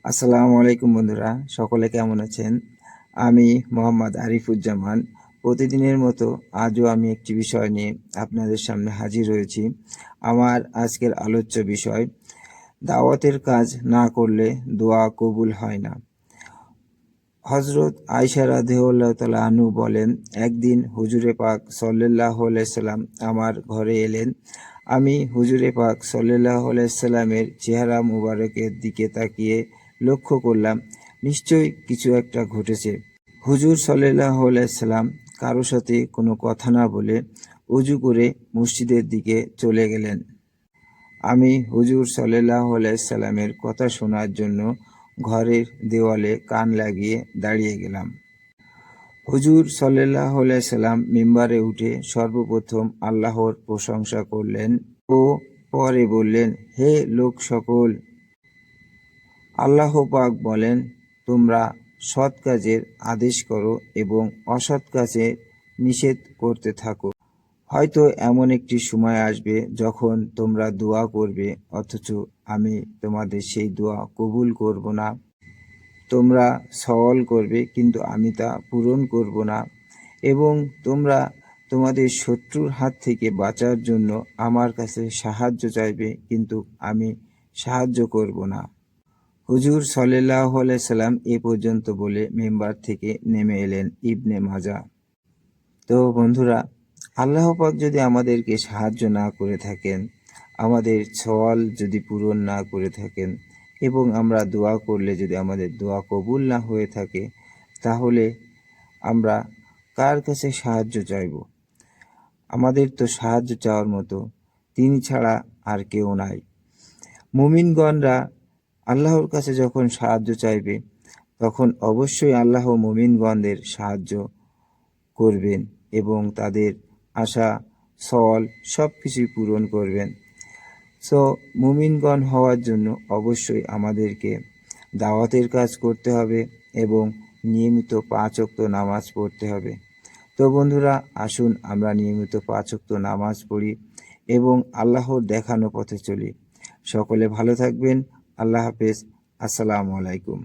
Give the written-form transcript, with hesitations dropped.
আসসালামু আলাইকুম বন্ধুরা, সকলে কেমন আছেন? আমি মোহাম্মদ আরিফুজ্জামান। প্রতিদিনের মতো আজও আমি একটি বিষয় নিয়ে আপনাদের সামনে হাজির হয়েছি। আমার আজকের আলোচ্য বিষয়, দাওয়াতের কাজ না করলে দোয়া কবুল হয় না। হযরত আয়েশা রাদিয়াল্লাহু তাআলা আনহু বলেন, একদিন হুজুরে পাক সাল্লাল্লাহু আলাইহি সাল্লাম আমার ঘরে এলেন। আমি হুজুরে পাক সাল্লাল্লাহু আলাইহি সাল্লামের চেহারা মুবারকের দিকে তাকিয়ে লক্ষ্য করলাম, নিশ্চয়ই কিছু একটা ঘটেছে। হুজুর সাল্লাল্লাহু আলাইহি সাল্লাম কারো সাথে কোনো কথা না বলে ওযু করে মসজিদের দিকে চলে গেলেন। আমি হুজুর সাল্লাল্লাহু আলাইহি সাল্লামের কথা শোনার জন্য ঘরের দেওয়ালে কান লাগিয়ে দাঁড়িয়ে গেলাম। হুজুর সাল্লাল্লাহু আলাইহি সাল্লাম মিম্বারে উঠে সর্বপ্রথম আল্লাহর প্রশংসা করলেন ও পরে বললেন, হে লোক সকল, আল্লাহ পাক বলেন, তোমরা সৎ কাজের আদেশ করো এবং অসৎ কাজে নিষেধ করতে থাকো। হয়তো এমন একটি সময় আসবে যখন তোমরা দোয়া করবে অথচ আমি তোমাদের সেই দোয়া কবুল করব না। তোমরা সওয়াল করবে কিন্তু আমি তা পূরণ করব না, এবং তোমরা তোমাদের শত্রুর হাত থেকে বাঁচার জন্য আমার কাছে সাহায্য চাইবে কিন্তু আমি সাহায্য করব না। হুজুর সাল্লাল্লাহু আলাইহি সাল্লাম এ পর্যন্ত বলে মিম্বার থেকে নেমে এলেন। ইবনে মাজাহ। তো বন্ধুরা, আল্লাহ পাক যদি আমাদেরকে সাহায্য না করে থাকেন, আমাদের সওয়াল যদি পূরণ না করে থাকেন, এবং আমরা দোয়া করলে যদি আমাদের দোয়া কবুল না হয়ে থাকে, তাহলে আমরা কার কাছে সাহায্য চাইব? আমাদের তো সাহায্য চাওয়ার মতো তিনি ছাড়া আর কেউ নাই। মুমিনগণরা আল্লাহর কাছে যখন সাহায্য চাইবে, তখন অবশ্যই আল্লাহ মুমিনগণদের সাহায্য করবেন এবং তাদের আশা সওয়াল সব কিছুই পূরণ করবেন। সো মুমিনগণ হওয়ার জন্য অবশ্যই আমাদেরকে দাওয়াতের কাজ করতে হবে এবং নিয়মিত 5 ওয়াক্ত নামাজ পড়তে হবে। তো বন্ধুরা, আসুন আমরা নিয়মিত 5 ওয়াক্ত নামাজ পড়ি এবং আল্লাহর দেখানো পথে চলি। সকলে ভালো থাকবেন। আল্লাহ হাফেজ। আসসালামু আলাইকুম।